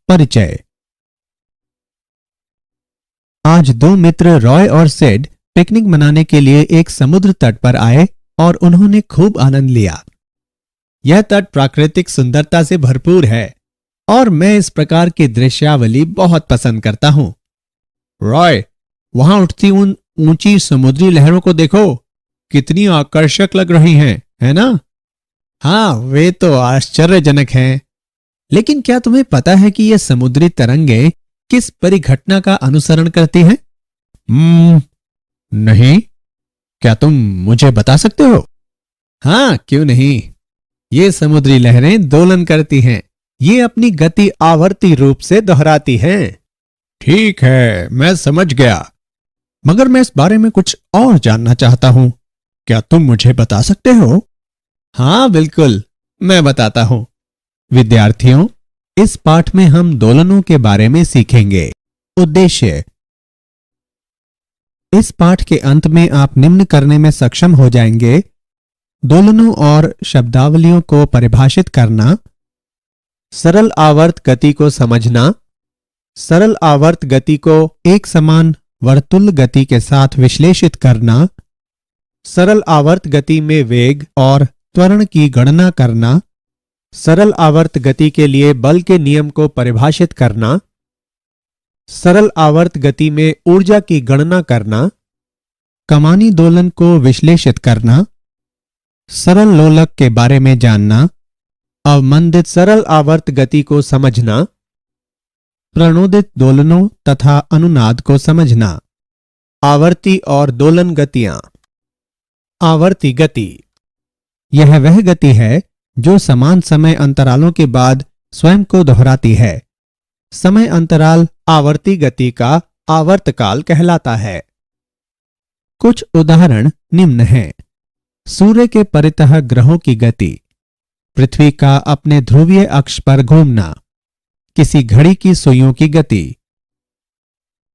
परिचय। आज दो मित्र रॉय और सिड पिकनिक मनाने के लिए एक समुद्र तट पर आए और उन्होंने खूब आनंद लिया। यह तट प्राकृतिक सुंदरता से भरपूर है और मैं इस प्रकार की दृश्यावली बहुत पसंद करता हूं। रॉय, वहां उठती उन ऊंची समुद्री लहरों को देखो, कितनी आकर्षक लग रही हैं, है ना? हाँ, वे तो आश्चर्यजनक हैं। लेकिन क्या तुम्हें पता है कि ये समुद्री तरंगे किस परिघटना का अनुसरण करती हैं? नहीं, क्या तुम मुझे बता सकते हो? हाँ, क्यों नहीं। ये समुद्री लहरें दोलन करती हैं। ये अपनी गति आवर्ती रूप से दोहराती हैं। ठीक है, मैं समझ गया, मगर मैं इस बारे में कुछ और जानना चाहता हूं। क्या तुम मुझे बता सकते हो? हाँ बिल्कुल, मैं बताता हूं। विद्यार्थियों, इस पाठ में हम दोलनों के बारे में सीखेंगे। उद्देश्य: इस पाठ के अंत में आप निम्न करने में सक्षम हो जाएंगे: दोलनों और शब्दावलियों को परिभाषित करना, सरल आवर्त गति को समझना, सरल आवर्त गति को एक समान वर्तुल गति के साथ विश्लेषित करना, सरल आवर्त गति में वेग और त्वरण की गणना करना, सरल आवर्त गति के लिए बल के नियम को परिभाषित करना, सरल आवर्त गति में ऊर्जा की गणना करना, कमानी दोलन को विश्लेषित करना, सरल लोलक के बारे में जानना, अवमंदित सरल आवर्त गति को समझना, प्रणोदित दोलनों तथा अनुनाद को समझना। आवर्ती और दोलन गतियां। आवर्ती गति: यह वह गति है जो समान समय अंतरालों के बाद स्वयं को दोहराती है। समय अंतराल आवर्ती गति का आवर्तकाल कहलाता है। कुछ उदाहरण निम्न हैं: सूर्य के परितः ग्रहों की गति, पृथ्वी का अपने ध्रुवीय अक्ष पर घूमना, किसी घड़ी की सुइयों की गति।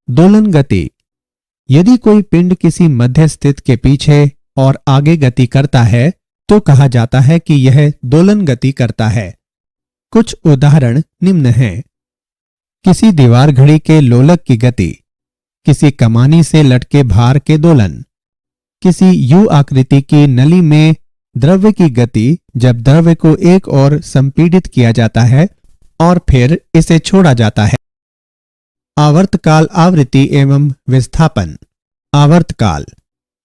दोलन गति: यदि कोई पिंड किसी मध्य स्थित के पीछे और आगे गति करता है तो कहा जाता है कि यह दोलन गति करता है। कुछ उदाहरण निम्न हैं: किसी दीवार घड़ी के लोलक की गति, किसी कमानी से लटके भार के दोलन, किसी यू आकृति की नली में द्रव्य की गति जब द्रव्य को एक ओर संपीड़ित किया जाता है और फिर इसे छोड़ा जाता है। आवर्तकाल, आवृत्ति एवं विस्थापन। आवर्तकाल: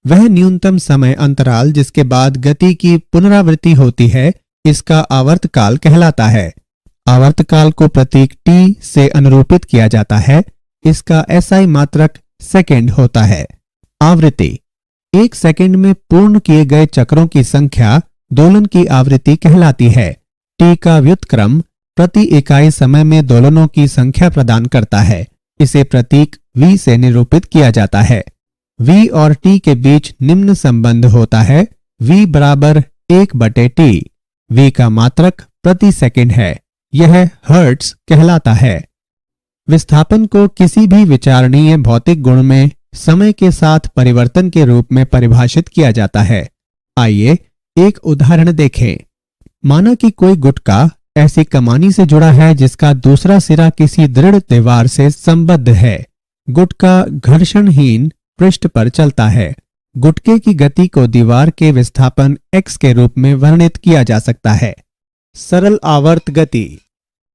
वह न्यूनतम समय अंतराल जिसके बाद गति की पुनरावृत्ति होती है, इसका आवर्तकाल कहलाता है। आवर्तकाल को प्रतीक टी से अनुरूपित किया जाता है। इसका एसआई मात्रक सेकंड होता है। आवृत्ति: एक सेकंड में पूर्ण किए गए चक्रों की संख्या दोलन की आवृत्ति कहलाती है। टी का व्युत्क्रम प्रति इकाई समय में दोलनों की संख्या प्रदान करता है। इसे प्रतीक v से निरूपित किया जाता है। v और t के बीच निम्न संबंध होता है: v बराबर 1/t। v का मात्रक प्रति सेकंड है। यह हर्ट्ज कहलाता है। विस्थापन को किसी भी विचारणीय भौतिक गुण में समय के साथ परिवर्तन के रूप में परिभाषित किया जाता है। आइए एक उदाहरण देखें। माना कि कोई गुटका ऐसी कमानी से जुड़ा है जिसका दूसरा सिरा किसी दृढ़ दीवार से संबद्ध है। गुटका घर्षणहीन पृष्ठ पर चलता है। गुटके की गति को दीवार के विस्थापन x के रूप में वर्णित किया जा सकता है। सरल आवर्त गति।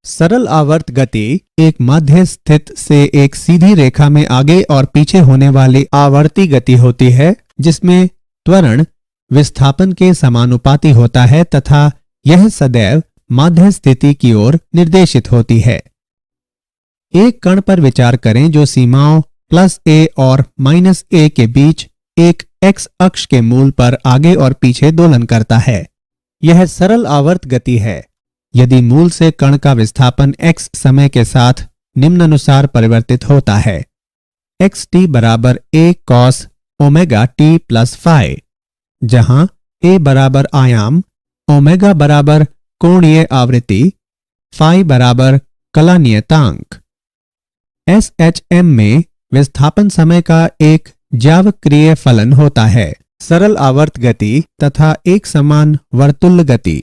सरल आवर्त गति एक मध्य स्थित से एक सीधी रेखा में आगे और पीछे होने वाली आवर्ती गति होती है, जिसमें त्वरण विस्थापन के समानुपाती होता है तथा यह सदैव माध्य स्थिति की ओर निर्देशित होती है। एक कण पर विचार करें जो सीमाओं +a और -a के बीच एक x अक्ष के मूल पर आगे और पीछे दोलन करता है। यह सरल आवर्त गति है। यदि मूल से कण का विस्थापन x समय के साथ निम्नानुसार परिवर्तित होता है: xt बराबर a cos omega t plus phi, जहां a बराबर आयाम, ओमेगा बराबर कोणीय आवृत्ति, phi बराबर कला नियतांक। SHM में विस्थापन समय का एक ज्यावक्रिय फलन होता है: सरल आवर्त गति तथा एक समान वर्तुल गति।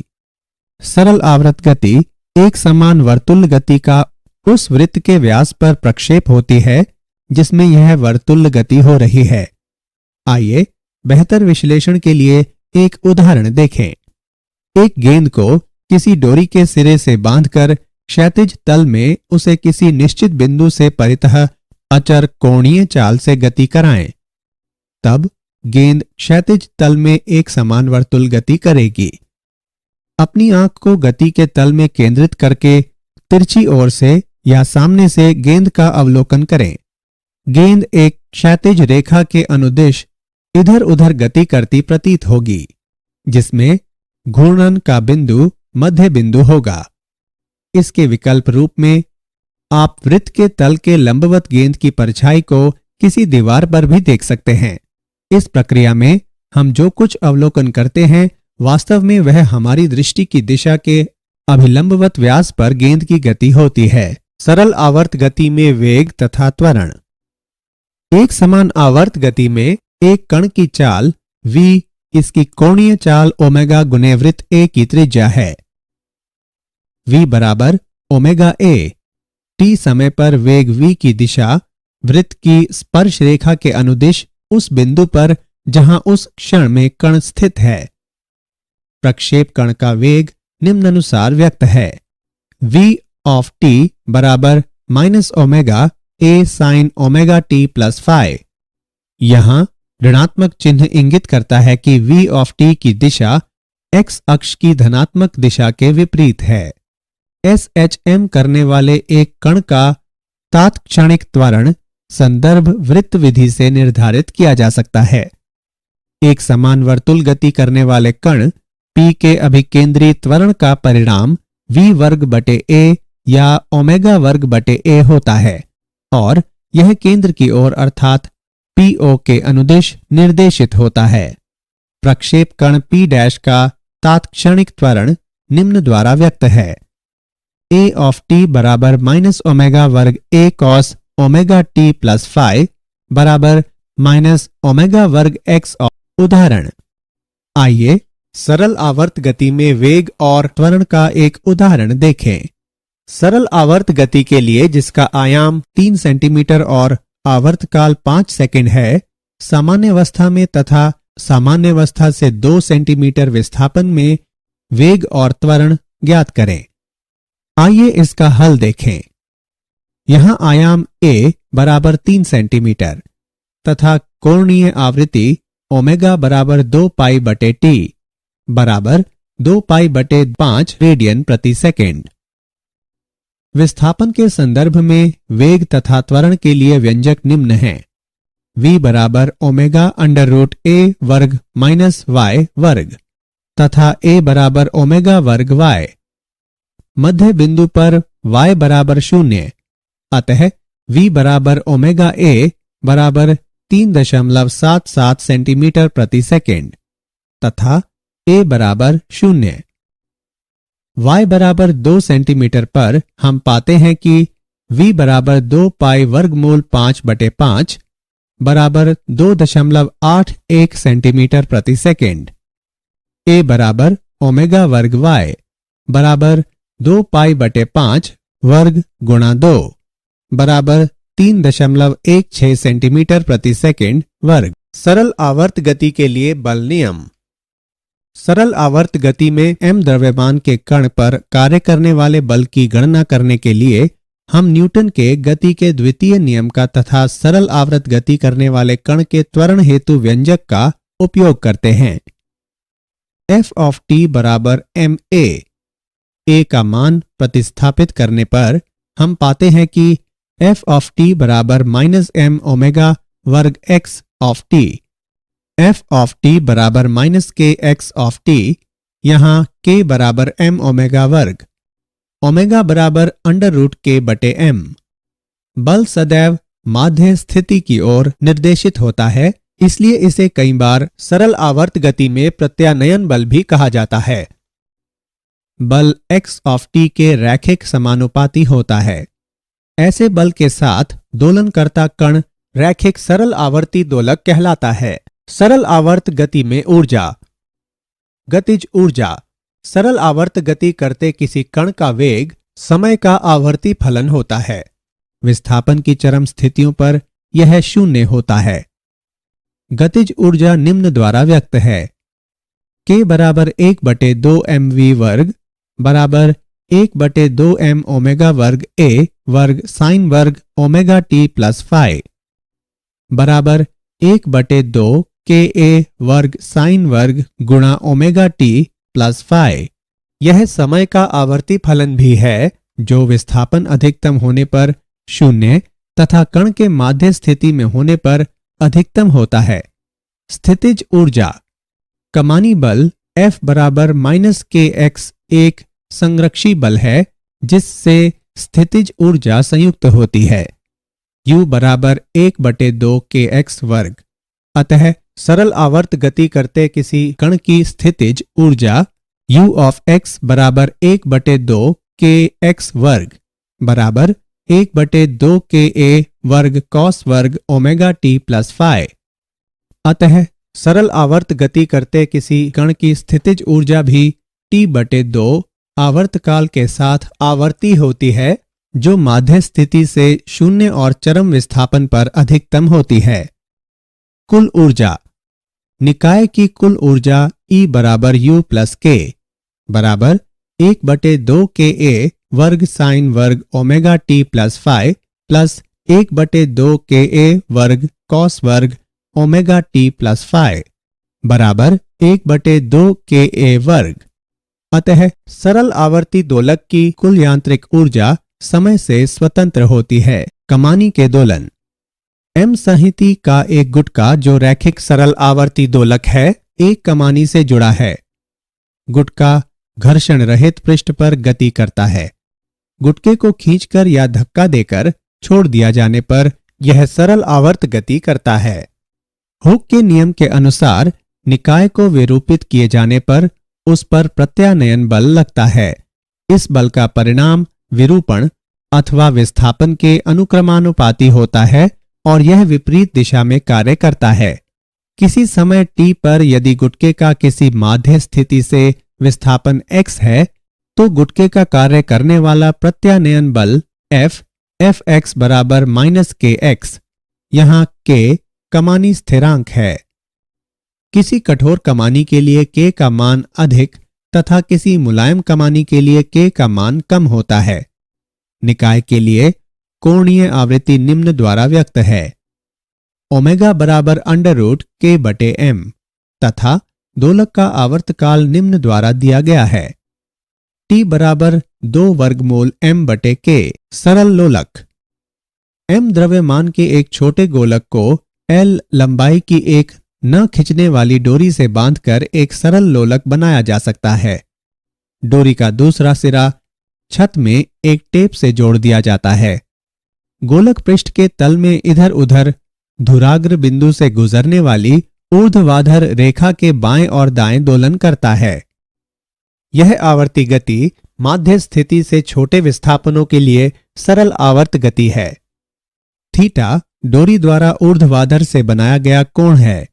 सरल आवर्त गति एक समान वर्तुल गति का उस वृत्त के व्यास पर प्रक्षेप होती है जिसमें यह वर्तुल्य गति हो रही है। आइए बेहतर विश्लेषण के लिए एक उदाहरण देखें। एक गेंद को किसी डोरी के सिरे से बांधकर क्षैतिज तल में उसे किसी निश्चित बिंदु से परितः अचर कोणीय चाल से गति कराएं। तब गेंद क्षैतिज तल में एक समान वर्तुल गति करेगी। अपनी आंख को गति के तल में केंद्रित करके तिरछी ओर से या सामने से गेंद का अवलोकन करें। गेंद एक क्षैतिज रेखा के अनुदिश इधर उधर गति करती प्रतीत होगी, जिसमें घूर्णन का बिंदु मध्य बिंदु होगा। इसके विकल्प रूप में आप वृत्त के तल के लंबवत गेंद की परछाई को किसी दीवार पर भी देख सकते हैं। इस प्रक्रिया में हम जो कुछ अवलोकन करते हैं वास्तव में वह हमारी दृष्टि की दिशा के अभिलंबवत व्यास पर गेंद की गति होती है। सरल आवर्त गति में वेग तथा त्वरण। एक समान आवर्त गति में एक कण की चाल v इसकी कोणीय चाल ओमेगा गुने वृत्त a की त्रिज्या है। v बराबर ओमेगा a। t समय पर वेग v की दिशा वृत्त की स्पर्श रेखा के अनुदिश उस बिंदु पर जहां उस क्षण में कण स्थित है। प्रक्षेप कण का वेग निम्नानुसार व्यक्त है। v ऑफ t बराबर minus omega a sine omega t plus phi. यहां ऋणात्मक चिन्ह इंगित करता है कि v ऑफ t की दिशा x अक्ष की धनात्मक दिशा के विपरीत है। SHM करने वाले एक कण का तात्क्षणिक त्वरण संदर्भ वृत्त विधि से निर्धारित किया जा सकता है। एक समान वर्तुल गति करने वाले कण P के अभिकेंद्री त्वरण का परिणाम v वर्ग बटे a या ओमेगा वर्ग बटे a होता है और यह केंद्र की ओर अर्थात PO के अनुदिश निर्देशित होता है। प्रक्षेप कण P डैश का तात्क्षणिक त्वरण निम्न द्वारा व्यक्त है। a ऑफ t बराबर माइनस ओमेगा वर्ग a cos omega t plus phi बराबर माइनस ओमेगा वर्ग x। उदाहरण। आइए सरल आवर्त गति में वेग और त्वरण का एक उदाहरण देखें। सरल आवर्त गति के लिए जिसका आयाम 3 सेंटीमीटर और आवर्तकाल 5 सेकंड है, सामान्य अवस्था में तथा सामान्य अवस्था से 2 सेंटीमीटर विस्थापन में वेग और त्वरण ज्ञात करें। आइए इसका हल देखें। यहां आयाम a बराबर 3 सेंटीमीटर तथा कोणीय आवृत्ति ओमेगा बराबर 2 पाई बटे t बराबर 2 पाई बटे 5 रेडियन प्रति सेकेंड। विस्थापन के संदर्भ में वेग तथा त्वरण के लिए व्यंजक निम्न है। v बराबर ओमेगा अंडर रूट a वर्ग माइनस y वर्ग तथा a बराबर ओमेगा वर्ग y। मध्य बिंदु पर y बराबर 0, अतः v बराबर ओमेगा a बराबर 3.77 सेंटीमीटर प्रति सेकेंड तथा a बराबर 0। y बराबर 2 सेंटीमीटर पर हम पाते हैं कि v बराबर 2 पाई वर्गमूल 5 बटे 5 बराबर 2.81 सेंटीमीटर प्रति सेकेंड। a बराबर ओमेगा वर्ग y बराबर 2 पाई बटे 5 वर्ग गुणा 2 बराबर 3.16 सेंटीमीटर प्रति सेकेंड वर्ग। सरल आवर्त गति के लिए बल नियम। सरल आवर्त गति में m द्रव्यमान के कण पर कार्य करने वाले बल की गणना करने के लिए हम न्यूटन के गति के द्वितीय नियम का तथा सरल आवर्त गति करने वाले कण के त्वरण हेतु व्यंजक का उपयोग करते हैं। f ऑफ t बराबर ma। a का मान प्रतिस्थापित करने पर हम पाते हैं कि f ऑफ t बराबर माइनस m ओमेगा वर्ग x of t। f of t बराबर माइनस के x ऑफ t, यहाँ k बराबर m ओमेगा वर्ग, ओमेगा बराबर अंडर रूट k बटे m। बल सदैव माध्य स्थिति की ओर निर्देशित होता है, इसलिए इसे कई बार सरल आवर्त गति में प्रत्यानयन बल भी कहा जाता है। बल x ऑफ t के रैखिक समानुपाती होता है। ऐसे बल के साथ दोलनकर्ता कण रैखिक सरल आवर्ती दोलक कहलाता है। सरल आवर्त गति में ऊर्जा। गतिज ऊर्जा। सरल आवर्त गति करते किसी कण का वेग समय का आवर्ती फलन होता है। विस्थापन की चरम स्थितियों पर यह शून्य होता है। गतिज ऊर्जा निम्न द्वारा व्यक्त है। K बराबर 1/2 mv वर्ग बराबर 1/2 m ओमेगा वर्ग a वर्ग साइन वर्ग ओमेगा t प्लस फाई बराबर 1/2 ka वर्ग साइन वर्ग गुणा ओमेगा t प्लस फाई। यह समय का आवर्ती फलन भी है जो विस्थापन अधिकतम होने पर शून्य तथा कण के माध्य स्थिति में होने पर अधिकतम होता है। स्थितिज ऊर्जा कमानी बल F बराबर -kx एक संरक्षी बल है जिससे स्थितिज ऊर्जा संयुक्त होती है। U बराबर 1/2 kx वर्ग। अतः सरल आवर्त गति करते किसी कण की स्थितिज ऊर्जा U ऑफ x बराबर 1/2 kx वर्ग बराबर 1/2 ka वर्ग कॉस वर्ग ओमेगा t प्लस फाई। अतः सरल आवर्त गति करते किसी कण की स्थितिज ऊर्जा भी T/2 आवर्तकाल के साथ आवर्ती होती है जो माध्य स्थिति से शून्य और चरम विस्थापन पर अधिकतम होती है। कुल ऊर्जा निकाय की कुल ऊर्जा E बराबर U प्लस K बराबर 1/2 ka वर्ग साइन वर्ग omega t plus phi plus 1/2 ka वर्ग कॉस वर्ग ओमेगा t प्लस फाई बराबर 1/2 ka वर्ग। अतः सरल आवर्ती दोलक की कुल यांत्रिक ऊर्जा समय से स्वतंत्र होती है। कमानी के दोलन M संहिति का एक गुटका जो रैखिक सरल आवर्ती दोलक है एक कमानी से जुड़ा है। गुटका घर्षण रहित पृष्ठ पर गति करता है। गुटके को खींचकर या धक्का देकर छोड़ दिया जाने पर यह सरल आवर्त गति करता है। हुक के नियम के अनुसार निकाय को विरूपित किए जाने पर उस पर प्रत्यानयन बल लगता है। इस बल का परिणाम विरूपण अथवा विस्थापन के अनुक्रमानुपाती होता है और यह विपरीत दिशा में कार्य करता है। किसी समय t पर यदि गुटके का किसी माध्य स्थिति से विस्थापन x है तो गुटके का कार्य करने वाला प्रत्यानयन बल Fx बराबर -kx। यहाँ k कमानी स्थिरांक है। किसी कठोर कमानी के लिए k का मान अधिक तथा किसी मुलायम कमानी के लिए k का मान कम होता है। निकाय के लिए कोणीय आवृत्ति निम्न द्वारा व्यक्त है। ओमेगा बराबर √k/m तथा दोलक का आवर्तकाल निम्न द्वारा दिया गया है। T बराबर 2 वर्गमूल m/k। सरल लोलक m द्रव्यमान के एक छोटे गोलक को L लंबाई की एक न खिंचने वाली डोरी से बांधकर एक सरल लोलक बनाया जा सकता है। डोरी का दूसरा सिरा छत में एक टेप से जोड़ दिया जाता है। गोलक पृष्ठ के तल में इधर उधर धुराग्र बिंदु से गुजरने वाली ऊर्ध्वाधर रेखा के बाएं और दाएं दोलन करता है। यह आवर्ती गति माध्य स्थिति से छोटे विस्थापनों के लिए सरल आवर्त गति है। थीटा डोरी द्वारा ऊर्ध्वाधर से बनाया गया कोण है।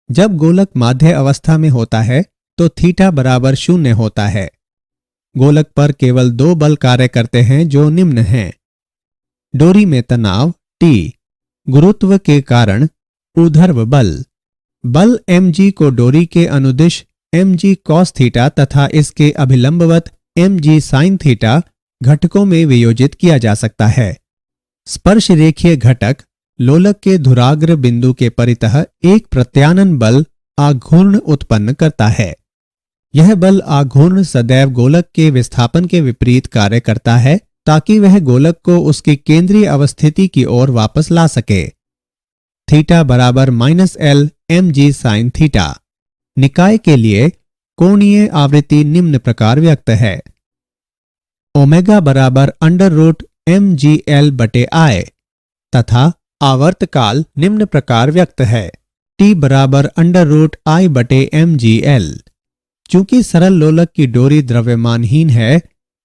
जब गोलक माध्य अवस्था में होता है तो थीटा बराबर 0 होता है। गोलक पर केवल 2 बल कार्य करते हैं जो निम्न हैं। डोरी में तनाव T, गुरुत्व के कारण ऊर्ध्व बल mg को डोरी के अनुदिश mg cos थीटा तथा इसके अभिलंबवत mg sin थीटा घटकों में वियोजित किया जा सकता है। स्पर्श रेखीय घटक लोलक के धुराग्र बिंदु के परितः एक प्रत्यानन बल आघूर्ण उत्पन्न करता है। यह बल आघूर्ण सदैव गोलक के विस्थापन के विपरीत कार्य करता है ताकि वह गोलक को उसकी केंद्रीय अवस्थिति की ओर वापस ला सके। थीटा बराबर -L mg sin थीटा। निकाय के लिए कोणीय आवृत्ति निम्न प्रकार व्यक्त है। ओमेगा बराबर √mgl/I तथा आवर्तकाल निम्न प्रकार व्यक्त है। T बराबर √I/mgl। चूंकि सरल लोलक की डोरी द्रव्यमानहीन है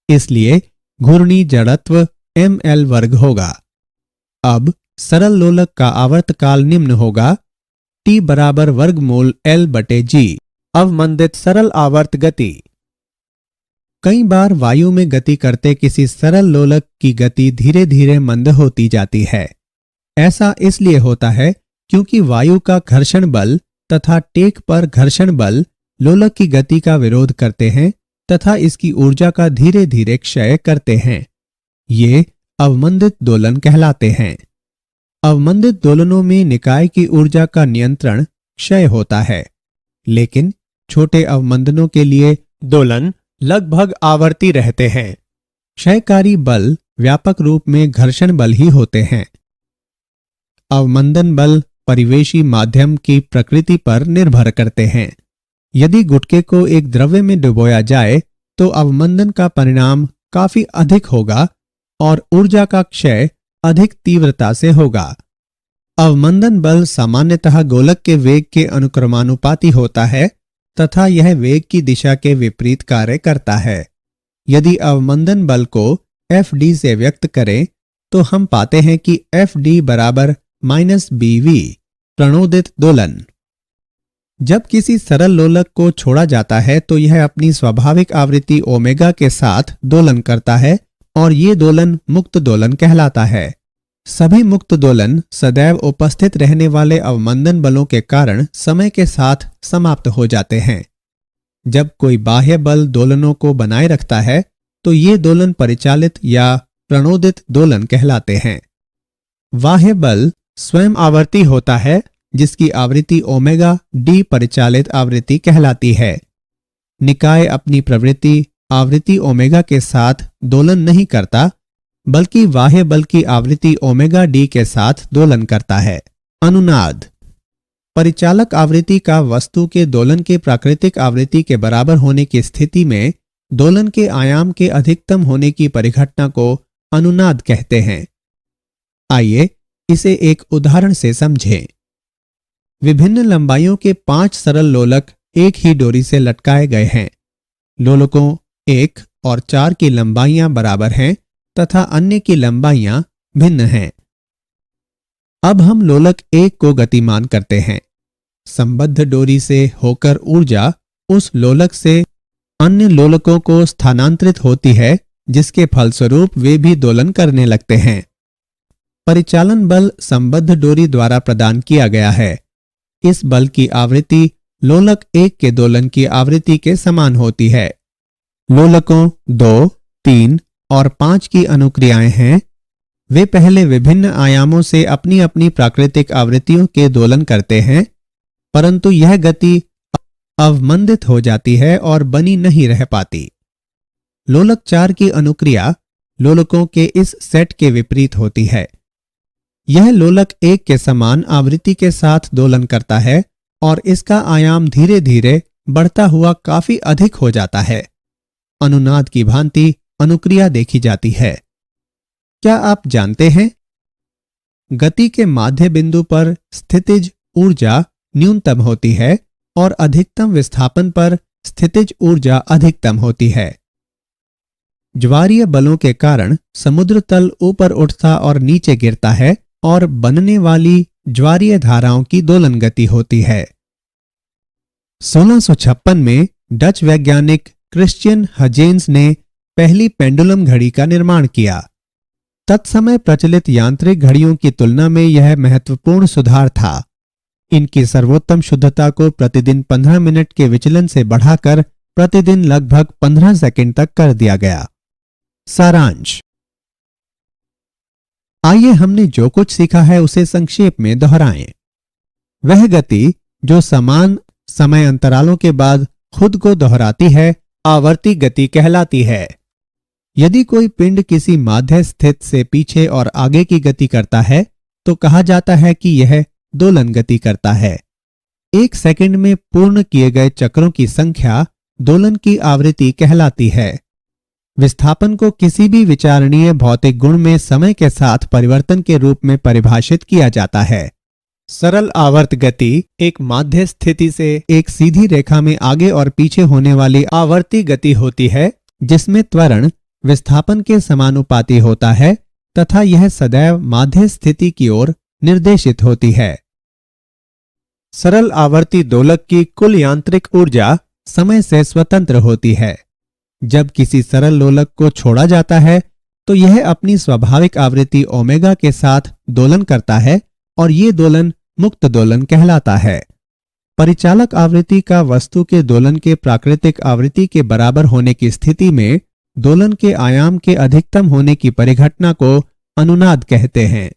इसलिए घूर्णी जड़त्व ml वर्ग होगा। अब सरल लोलक का आवर्तकाल निम्न होगा। T बराबर वर्गमूल L/g। अवमंदित सरल आवर्त गति कई बार वायु में गति करते किसी सरल लोलक की गति धीरे धीरे मंद होती जाती है। ऐसा इसलिए होता है क्योंकि वायु का घर्षण बल तथा टेक पर घर्षण बल लोलक की गति का विरोध करते हैं तथा इसकी ऊर्जा का धीरे धीरे क्षय करते हैं। ये अवमंदित दोलन कहलाते हैं। अवमंदित दोलनों में निकाय की ऊर्जा का नियंत्रण क्षय होता है, लेकिन छोटे अवमंदनों के लिए दोलन लगभग आवर्ती रहते हैं। क्षयकारी बल व्यापक रूप में घर्षण बल ही होते हैं। अवमंदन बल परिवेशी माध्यम की प्रकृति पर निर्भर करते हैं। यदि गुटके को एक द्रव्य में डुबोया जाए तो अवमंदन का परिणाम काफी अधिक होगा और ऊर्जा का क्षय अधिक तीव्रता से होगा। अवमंदन बल सामान्यतः गोलक के वेग के अनुक्रमानुपाती होता है तथा यह वेग की दिशा के विपरीत कार्य करता है। यदि अवमंदन बल को Fd से व्यक्त करें तो हम पाते हैं कि Fd बराबर -bv प्रणोदित दोलन। जब किसी सरल लोलक को छोड़ा जाता है तो यह अपनी स्वाभाविक आवृत्ति ओमेगा के साथ दोलन करता है और ये दोलन मुक्त दोलन कहलाता है। सभी मुक्त दोलन सदैव उपस्थित रहने वाले अवमंदन बलों के कारण समय के साथ समाप्त हो जाते हैं। जब कोई बाह्य बल दोलनों को बनाए रखता है तो ये दोलन परिचालित या प्रणोदित दोलन कहलाते हैं। बाह्य बल स्वयं आवर्ती होता है जिसकी आवृत्ति ओमेगा डी परिचालित आवृत्ति कहलाती है। निकाय अपनी प्रवृत्ति आवृत्ति ओमेगा के साथ दोलन नहीं करता बल्कि बाह्य बल की आवृत्ति ओमेगा डी के साथ दोलन करता है। अनुनाद परिचालक आवृत्ति का वस्तु के दोलन के प्राकृतिक आवृत्ति के बराबर होने की स्थिति में दोलन के आयाम के अधिकतम होने की परिघटना को अनुनाद कहते हैं। आइए इसे एक उदाहरण से समझें। विभिन्न लंबाइयों के 5 सरल लोलक एक ही डोरी से लटकाए गए हैं। लोलकों 1 और 4 की लंबाइयां बराबर हैं तथा अन्य की लंबाइयां भिन्न हैं। अब हम लोलक 1 को गतिमान करते हैं। संबद्ध डोरी से होकर ऊर्जा उस लोलक से अन्य लोलकों को स्थानांतरित होती है जिसके फलस्वरूप वे भी दोलन करने लगते हैं। परिचालन बल संबद्ध डोरी द्वारा प्रदान किया गया है। इस बल की आवृत्ति लोलक 1 के दोलन की आवृत्ति के समान होती है। लोलकों 2, 3 और 5 की अनुक्रियाएं हैं। वे पहले विभिन्न आयामों से अपनी अपनी प्राकृतिक आवृत्तियों के दोलन करते हैं, परंतु यह गति अवमंदित हो जाती है और बनी नहीं रह पाती। लोलक 4 की अनुक्रिया लोलकों के इस सेट के विपरीत होती है। यह लोलक 1 के समान आवृत्ति के साथ दोलन करता है और इसका आयाम धीरे धीरे बढ़ता हुआ काफी अधिक हो जाता है। अनुनाद की भांति अनुक्रिया देखी जाती है। क्या आप जानते हैं गति के माध्य बिंदु पर स्थितिज ऊर्जा न्यूनतम होती है और अधिकतम विस्थापन पर स्थितिज ऊर्जा अधिकतम होती है। ज्वारीय बलों के कारण समुद्र तल ऊपर उठता और नीचे गिरता है और बनने वाली ज्वारीय धाराओं की दोलन गति होती है। 1656 में डच वैज्ञानिक क्रिश्चियन हजेंस ने पहली पेंडुलम घड़ी का निर्माण किया। तत्समय प्रचलित यांत्रिक घड़ियों की तुलना में यह महत्वपूर्ण सुधार था। इनकी सर्वोत्तम शुद्धता को प्रतिदिन 15 मिनट के विचलन से बढ़ाकर प्रतिदिन लगभग 15 सेकंड तक कर दिया गया। सारांश। आइए हमने जो कुछ सीखा है उसे संक्षेप में दोहराएं। वह गति जो समान समय अंतरालों के बाद खुद को दोहराती है आवर्ती गति कहलाती है। यदि कोई पिंड किसी माध्य स्थित से पीछे और आगे की गति करता है तो कहा जाता है कि यह दोलन गति करता है। 1 सेकंड में पूर्ण किए गए चक्रों की संख्या दोलन की आवृत्ति कहलाती है। विस्थापन को किसी भी विचारणीय भौतिक गुण में समय के साथ परिवर्तन के रूप में परिभाषित किया जाता है। सरल आवर्त गति एक माध्य स्थिति से एक सीधी रेखा में आगे और पीछे होने वाली आवर्ती गति होती है जिसमें त्वरण विस्थापन के समानुपाती होता है तथा यह सदैव माध्य स्थिति की ओर निर्देशित होती है। सरल आवर्ती दोलक की कुल यांत्रिक ऊर्जा समय से स्वतंत्र होती है। जब किसी सरल लोलक को छोड़ा जाता है तो यह अपनी स्वाभाविक आवृत्ति ओमेगा के साथ दोलन करता है और ये दोलन मुक्त दोलन कहलाता है। परिचालक आवृत्ति का वस्तु के दोलन के प्राकृतिक आवृत्ति के बराबर होने की स्थिति में दोलन के आयाम के अधिकतम होने की परिघटना को अनुनाद कहते हैं।